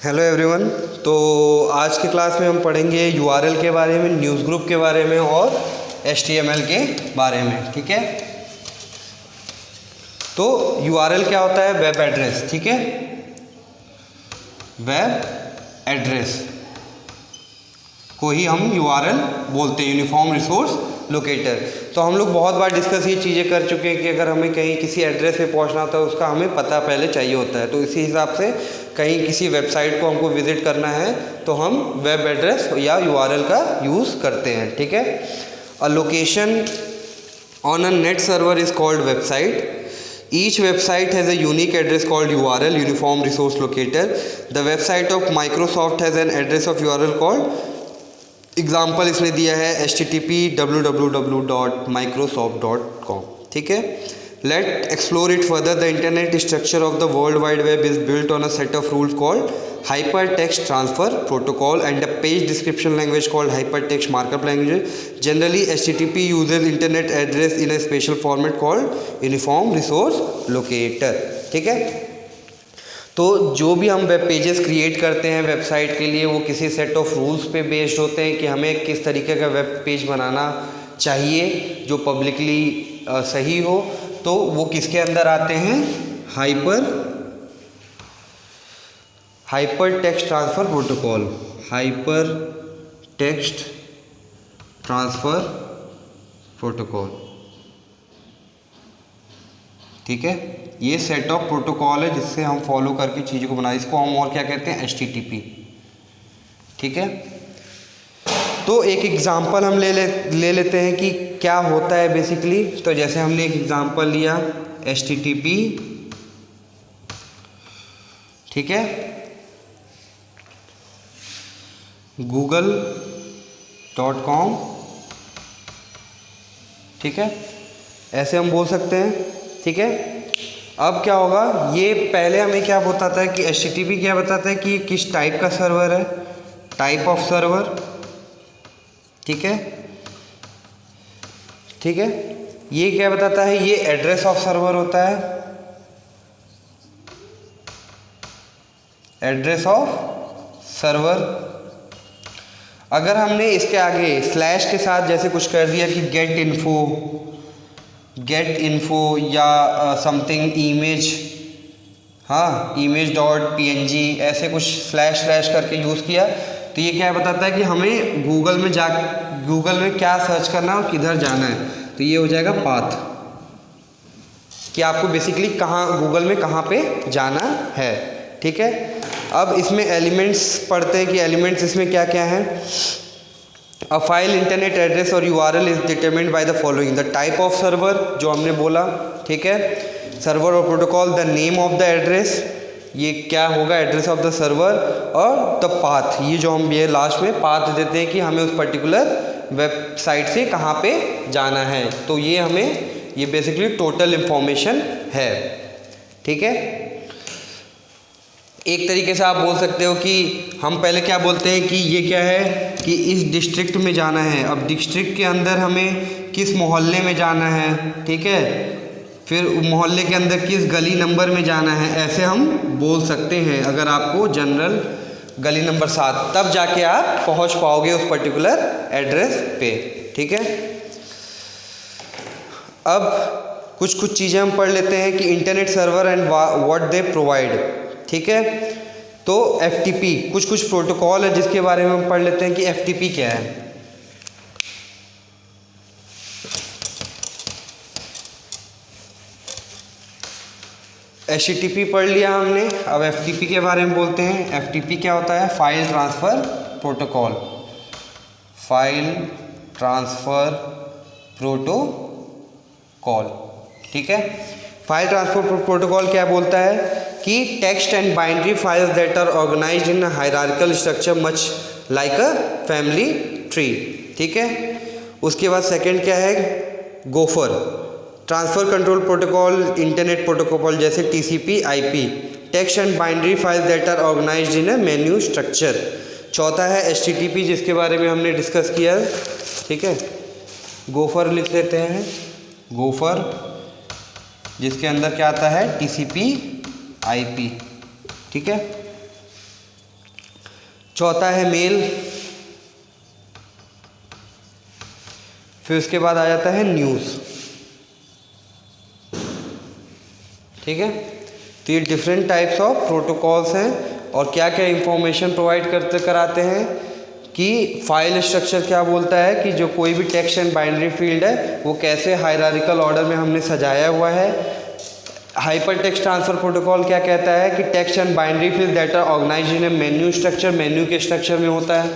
Hello everyone. तो आज के क्लास में हम पढ़ेंगे यूआरएल के बारे में, न्यूज़ ग्रुप के बारे में और एचटीएमएल के बारे में। ठीक है, तो यूआरएल क्या होता है? Web address. ठीक है, वेब एड्रेस को ही हम यूआरएल बोलते हैं, यूनिफॉर्म रिसोर्स लोकेटर। तो हम लोग बहुत बार डिस्कस ये चीज़ें कर चुके हैं कि अगर हमें कहीं किसी एड्रेस पे पहुंचना होता है उसका हमें पता पहले चाहिए होता है। तो इसी हिसाब से कहीं किसी वेबसाइट को हमको विजिट करना है तो हम वेब एड्रेस या यूआरएल का यूज़ करते हैं। ठीक है, a location on a net server is called website. Each website has a unique address called URL, Uniform Resource Locator. The website of Microsoft has an address of URL called, example इसने दिया है http://www.microsoft.com. ठीक है, let explore it further. The internet structure of the world wide web is built on a set of rules called hypertext transfer protocol and a page description language called hypertext markup language. Generally, HTTP uses internet address in a special format called uniform resource locator. ठीक है, तो जो भी हम web pages create करते हैं website के लिए वो किसी सेट ऑफ रूल्स पे बेस्ड होते हैं कि हमें किस तरीके का वेब पेज बनाना चाहिए जो पब्लिकली सही हो। तो वो किसके अंदर आते हैं? Hyper text transfer protocol, hyper text transfer protocol. ठीक है, ये सेट ऑफ प्रोटोकॉल है जिससे हम फॉलो करके चीज़ों को बनाए। इसको हम और क्या कहते हैं? HTTP। ठीक है, तो एक एग्जांपल हम ले लेते हैं कि क्या होता है बेसिकली। तो जैसे हमने एक एग्जांपल लिया HTTP, ठीक है, google.com। ठीक है, ऐसे हम बोल सकते हैं। ठीक है, अब क्या होगा, ये पहले हमें क्या बताता है कि HTTP क्या बताता है कि किस टाइप का सर्वर है, टाइप ऑफ सर्वर। ठीक है, ठीक है, ये क्या बताता है? ये एड्रेस ऑफ सर्वर होता है, एड्रेस ऑफ सर्वर। अगर हमने इसके आगे स्लैश के साथ जैसे कुछ कर दिया कि गेट इन्फो या समथिंग इमेज, हाँ, image.png, ऐसे कुछ स्लैश करके यूज़ किया तो ये क्या बताता है कि हमें गूगल में क्या सर्च करना है और किधर जाना है। तो ये हो जाएगा पाथ, कि आपको बेसिकली कहाँ गूगल में कहाँ पे जाना है। ठीक है, अब इसमें एलिमेंट्स पढ़ते हैं कि एलिमेंट्स इसमें क्या क्या हैं। अ फाइल इंटरनेट एड्रेस और URL is determined by the following: the type of server जो हमने बोला, ठीक है, सर्वर और protocol, the name of the address, ये क्या होगा, एड्रेस ऑफ द सर्वर, और द पाथ, ये जो हम ये लास्ट में पाथ देते हैं कि हमें उस पर्टिकुलर वेबसाइट से कहाँ पे जाना है। तो ये हमें ये बेसिकली टोटल इंफॉर्मेशन है। ठीक है, एक तरीके से आप बोल सकते हो कि हम पहले क्या बोलते हैं कि ये क्या है कि इस डिस्ट्रिक्ट में जाना है। अब डिस्ट्रिक्ट के अंदर हमें किस मोहल्ले में जाना है, ठीक है, फिर मोहल्ले के अंदर किस गली नंबर में जाना है, ऐसे हम बोल सकते हैं। अगर आपको जनरल गली नंबर 7, तब जाके आप पहुंच पाओगे उस पर्टिकुलर एड्रेस पे। ठीक है, अब कुछ चीज़ें हम पढ़ लेते हैं कि internet server and what they provide. ठीक है, तो FTP, कुछ प्रोटोकॉल है जिसके बारे में हम पढ़ लेते हैं कि FTP क्या है। HTTP पढ़ लिया हमने, अब FTP के बारे में बोलते हैं। FTP क्या होता है? File transfer protocol, file transfer protocol. ठीक है, फाइल ट्रांसफर प्रोटोकॉल क्या बोलता है कि text and binary files that are organised in hierarchical structure much like a family tree. ठीक है, उसके बाद सेकंड क्या है? Gopher, transfer control protocol, internet protocol जैसे TCP/IP, text and binary files that are organised in a menu structure. चौथा है HTTP जिसके बारे में हमने डिस्कस किया। ठीक है, गोफर लिख लेते हैं, गोफर जिसके अंदर क्या आता है? TCP/IP। ठीक है, चौथा है मेल, फिर उसके बाद आ जाता है न्यूज़। ठीक है, तो ये डिफरेंट टाइप्स ऑफ प्रोटोकॉल्स हैं और क्या क्या इंफॉर्मेशन प्रोवाइड कराते हैं कि फाइल स्ट्रक्चर क्या बोलता है कि जो कोई भी टेक्स्ट एंड बाइनरी फील्ड है वो कैसे हायरार्किकल ऑर्डर में हमने सजाया हुआ है। हाइपर टेक्स्ट ट्रांसफर प्रोटोकॉल क्या कहता है कि text and binary field that are organised in a menu structure, menu के स्ट्रक्चर में होता है।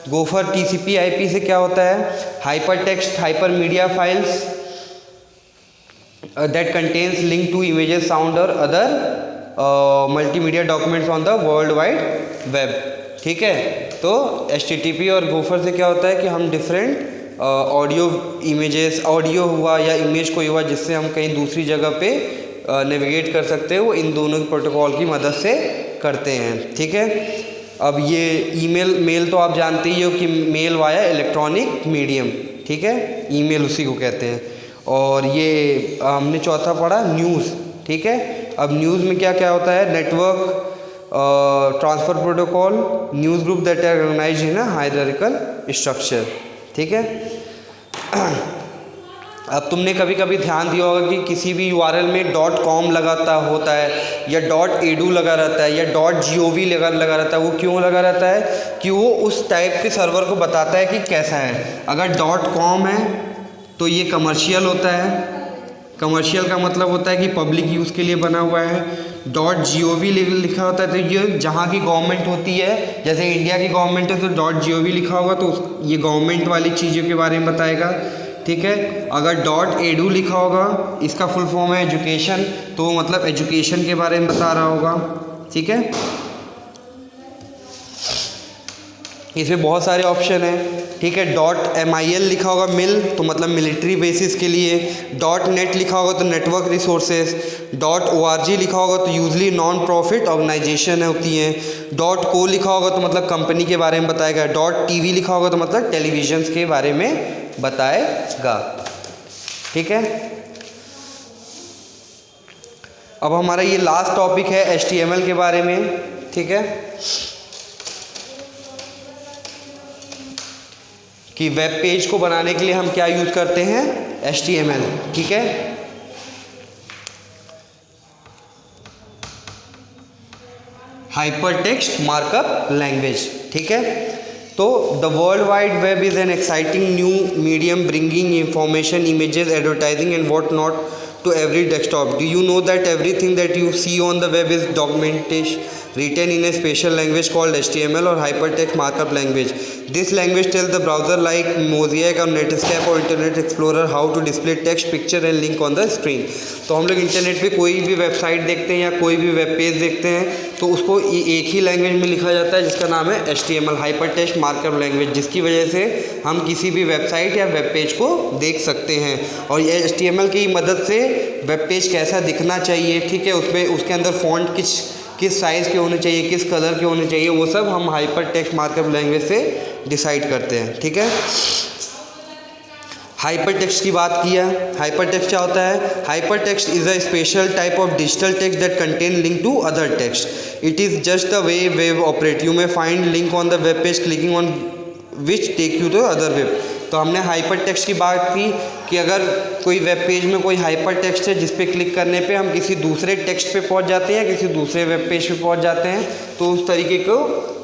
गोफर टीसीपी आईपी से क्या होता है, hyper text hyper media files that contains link to images, sound और other multimedia documents on the world wide web। ठीक है, तो HTTP और गोफर से क्या होता है कि हम डिफरेंट ऑडियो इमेजेस, ऑडियो हुआ या इमेज कोई हुआ जिससे हम कहीं दूसरी जगह पे नेविगेट कर सकते हैं, वो इन दोनों के प्रोटोकॉल की मदद से करते हैं। ठीक है, अब ये ईमेल मेल तो आप जानते ही हो कि मेल वाया इलेक्ट्रॉनिक मीडियम। ठीक है, ईमेल उसी को कहते हैं। और ये हमने चौथा पढ़ा न्यूज़। ठीक है, अब न्यूज़ में क्या क्या होता है, network transfer protocol, news group that are organised in a hierarchical structure. ठीक है, अब तुमने कभी कभी ध्यान दिया होगा कि किसी भी URL में .com लगाता होता है या .edu लगा रहता है या .gov लगा रहता है। वो क्यों लगा रहता है कि वो उस टाइप के सर्वर को बताता है कि कैसा है। अगर .com है तो ये कमर्शियल होता है, कमर्शियल का मतलब होता है कि पब्लिक यूज़ के लिए बना हुआ है। .gov लिखा होता है तो ये जहाँ की गवर्नमेंट होती है, जैसे इंडिया की गवर्नमेंट है तो .gov लिखा होगा तो ये गवर्नमेंट वाली चीज़ों के बारे में बताएगा। ठीक है, अगर .edu लिखा होगा, इसका फुल फॉर्म है एजुकेशन, तो मतलब एजुकेशन के बारे में बता रहा होगा। ठीक है, इसमें बहुत सारे ऑप्शन हैं। ठीक है, .mil लिखा होगा मिल तो मतलब मिलिट्री बेसिस के लिए, .net लिखा होगा तो नेटवर्क रिसोर्सेज, .org लिखा होगा तो यूजली नॉन प्रॉफिट ऑर्गेनाइजेशन होती हैं, .co लिखा होगा तो मतलब कंपनी के बारे में बताएगा, .tv लिखा होगा तो मतलब टेलीविजन के बारे में बताएगा। ठीक है, अब हमारा ये लास्ट टॉपिक है HTML के बारे में। ठीक है, कि वेब पेज को बनाने के लिए हम क्या यूज़ करते हैं, HTML। ठीक है, हाइपर टेक्स्ट मार्कअप लैंग्वेज। ठीक है, तो the world wide web is an exciting new medium bringing information, images, advertising and what not to every desktop. Do you know that everything that you see on the web is documentation written in a special language called HTML or hypertext markup language? This language tells the browser like Mosaic or Netscape or Internet Explorer how to display text, picture and link on the screen. तो हम लोग internet पे कोई भी website देखते हैं या कोई भी वेब पेज देखते हैं तो उसको एक ही लैंग्वेज में लिखा जाता है जिसका नाम है HTML, हाइपरटेक्स्ट मार्कअप लैंग्वेज, जिसकी वजह से हम किसी भी वेबसाइट या वेब पेज को देख सकते हैं। और ये HTML की मदद से वेब पेज कैसा दिखना चाहिए, ठीक है, उसमें उसके अंदर फॉन्ट किस साइज़ के होने चाहिए, किस कलर के होने चाहिए, वो सब हम हाइपर टेक्स्ट मार्कअप लैंग्वेज से डिसाइड करते हैं। ठीक है, हाइपर टेक्स्ट की बात किया। हाइपर टेक्स्ट क्या होता है? Hyper text is a special type of digital text that contain link to other text. It is just the way web operate. You may find link on the web page clicking on which take you to other web. तो हमने hyper text की बात की कि अगर कोई web page में कोई हाइपर टेक्स्ट है जिस पे क्लिक करने पे हम किसी दूसरे टेक्स्ट पे पहुंच जाते हैं, किसी दूसरे वेब पेज पे पहुंच जाते हैं, तो उस तरीके को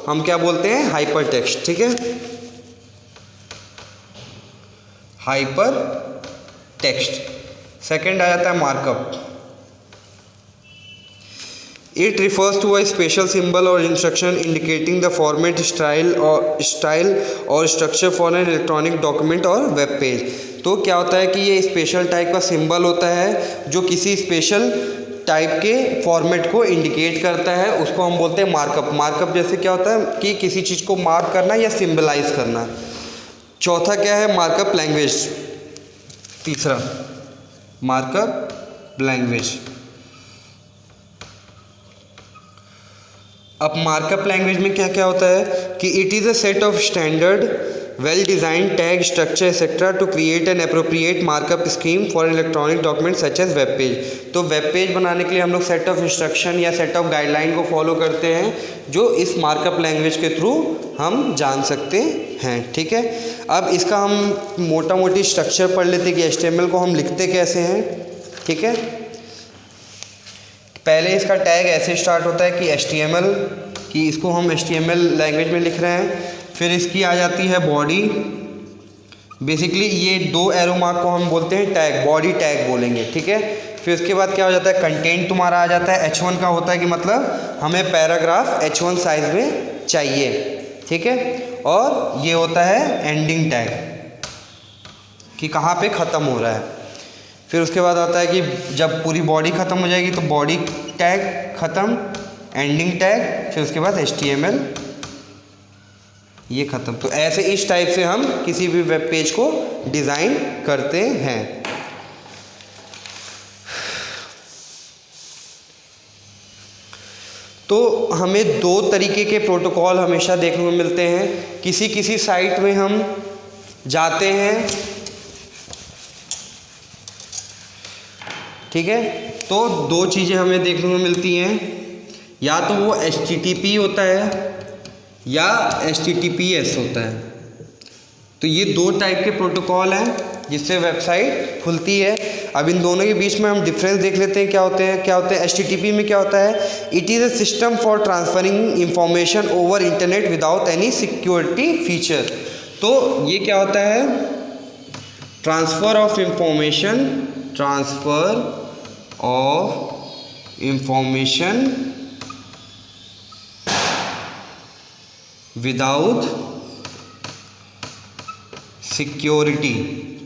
हम क्या बोलते हैं? Hyper text. ठीक है, हाइपर टेक्स्ट। सेकेंड आ जाता है markup. It refers to a special symbol or instruction indicating the format, style or structure for an electronic document or web page। तो क्या होता है कि ये स्पेशल टाइप का सिंबल होता है जो किसी स्पेशल टाइप के फॉर्मेट को इंडिकेट करता है, उसको हम बोलते हैं मार्कअप। मार्कअप जैसे क्या होता है कि किसी चीज़ को मार्क करना या सिंबलाइज करना। चौथा क्या है? Markup language. तीसरा मार्कअप लैंग्वेज। अब मार्कअप लैंग्वेज में क्या क्या होता है कि it is a set of standard well designed tag structure etc to create an appropriate markup scheme for an electronic document such as web page। तो web page बनाने के लिए हम लोग सेट ऑफ इंस्ट्रक्शन या सेट ऑफ गाइडलाइन को follow करते हैं जो इस मार्कअप लैंग्वेज के थ्रू हम जान सकते हैं। ठीक है, अब इसका हम मोटा मोटी स्ट्रक्चर पढ़ लेते हैं कि HTML को हम लिखते कैसे हैं। ठीक है, पहले इसका टैग ऐसे स्टार्ट होता है कि HTML, कि इसको हम HTML लैंग्वेज में लिख रहे हैं। फिर इसकी आ जाती है बॉडी, बेसिकली ये दो एरो मार्क को हम बोलते हैं टैग, बॉडी टैग बोलेंगे। ठीक है, फिर उसके बाद क्या हो जाता है, कंटेंट तुम्हारा आ जाता है। H1 का होता है कि मतलब हमें पैराग्राफ H1 साइज में चाहिए। ठीक है, और ये होता है एंडिंग टैग कि कहाँ पे ख़त्म हो रहा है। फिर उसके बाद आता है कि जब पूरी बॉडी ख़त्म हो जाएगी तो बॉडी टैग ख़त्म, एंडिंग टैग, फिर उसके बाद HTML ये ख़त्म। तो ऐसे इस टाइप से हम किसी भी वेब पेज को डिज़ाइन करते हैं। तो हमें दो तरीके के प्रोटोकॉल हमेशा देखने को मिलते हैं। किसी साइट में हम जाते हैं, ठीक है, तो दो चीज़ें हमें देखने को मिलती हैं, या तो वो HTTP होता है या HTTPS होता है। तो ये दो टाइप के प्रोटोकॉल हैं जिससे वेबसाइट खुलती है। अब इन दोनों के बीच में हम डिफरेंस देख लेते हैं क्या होते हैं। HTTP में क्या होता है, it is a system for transferring information over internet without any security feature. तो ये क्या होता है, transfer of information without security.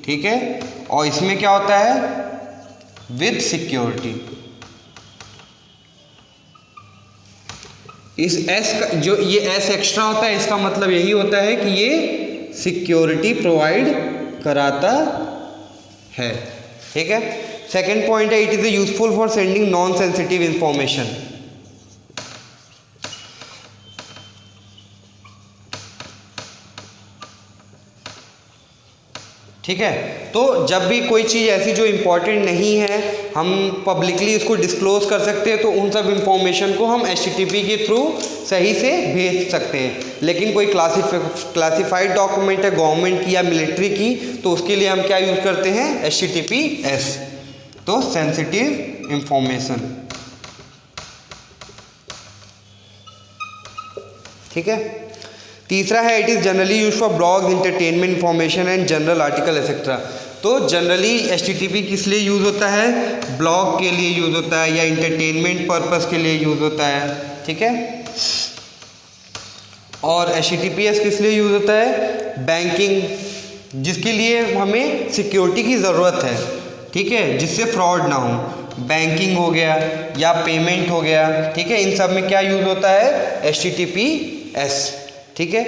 ठीक है, और इसमें क्या होता है, विद सिक्योरिटी। इस S का जो ये S एक्स्ट्रा होता है, इसका मतलब यही होता है कि ये सिक्योरिटी प्रोवाइड कराता है। ठीक है, सेकेंड पॉइंट है, it is useful for sending non sensitive information. ठीक है, तो जब भी कोई चीज़ ऐसी जो इम्पोर्टेंट नहीं है हम पब्लिकली इसको डिस्क्लोज कर सकते हैं, तो उन सब इंफॉर्मेशन को हम HTTP के थ्रू सही से भेज सकते हैं। लेकिन कोई क्लासिफाइड डॉक्यूमेंट है गवर्नमेंट की या मिलिट्री की, तो उसके लिए हम क्या यूज़ करते हैं, HTTPS, तो सेंसिटिव इंफॉर्मेशन। ठीक है, तीसरा है, it is generally use for blogs, entertainment, information and general article etcetera. तो जनरली HTTP किस लिए यूज़ होता है, ब्लॉग के लिए यूज़ होता है या इंटरटेनमेंट पर्पस के लिए यूज़ होता है। ठीक है, और HTTPS किस लिए यूज़ होता है, बैंकिंग, जिसके लिए हमें सिक्योरिटी की ज़रूरत है। ठीक है, जिससे फ्रॉड ना हो, बैंकिंग हो गया या पेमेंट हो गया। ठीक है, इन सब में क्या यूज़ होता है, HTTPS। ठीक है,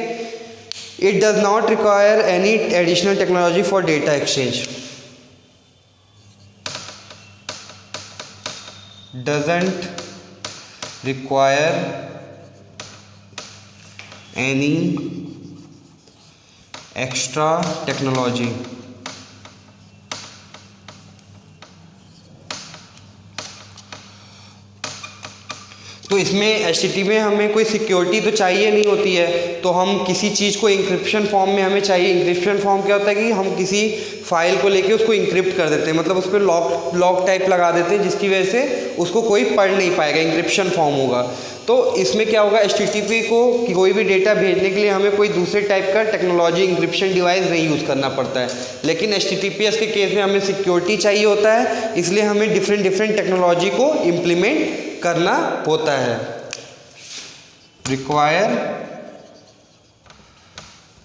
it does not require any additional technology for data exchange, doesn't require any extra technology. तो इसमें HTTP में हमें कोई सिक्योरिटी तो चाहिए नहीं होती है, तो हम किसी चीज़ को इंक्रिप्शन फॉर्म में हमें चाहिए। इंक्रिप्शन फॉर्म क्या होता है कि हम किसी फाइल को लेके उसको इंक्रिप्ट कर देते हैं, मतलब उस पर लॉक टाइप लगा देते हैं, जिसकी वजह से उसको कोई पढ़ नहीं पाएगा, इंक्रिप्शन फॉर्म होगा। तो इसमें क्या होगा, HTTP को कोई भी डेटा भेजने के लिए हमें कोई दूसरे टाइप का टेक्नोलॉजी इंक्रिप्शन डिवाइस नहीं यूज़ करना पड़ता है। लेकिन HTTPS के केस में हमें सिक्योरिटी चाहिए होता है, इसलिए हमें डिफरेंट टेक्नोलॉजी को इम्प्लीमेंट करना होता है। Require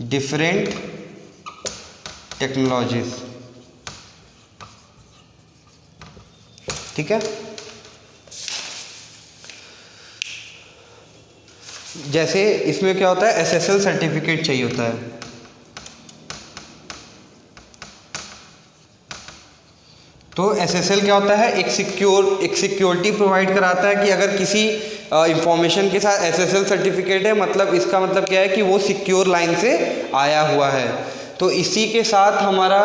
different technologies. ठीक है, जैसे इसमें क्या होता है, SSL सर्टिफिकेट चाहिए होता है। तो SSL क्या होता है, एक सिक्योरिटी प्रोवाइड कराता है कि अगर किसी इंफॉर्मेशन के साथ SSL सर्टिफिकेट है, मतलब इसका मतलब क्या है कि वो सिक्योर लाइन से आया हुआ है। तो इसी के साथ हमारा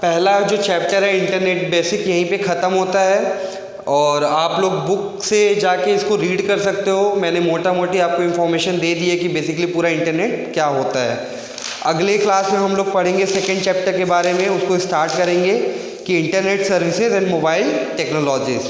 पहला जो चैप्टर है इंटरनेट बेसिक यहीं पे ख़त्म होता है और आप लोग बुक से जाके इसको रीड कर सकते हो। मैंने मोटा मोटी आपको इन्फॉर्मेशन दे दी है कि बेसिकली पूरा इंटरनेट क्या होता है। अगले क्लास में हम लोग पढ़ेंगे सेकंड चैप्टर के बारे में, उसको स्टार्ट करेंगे कि internet services and mobile technologies.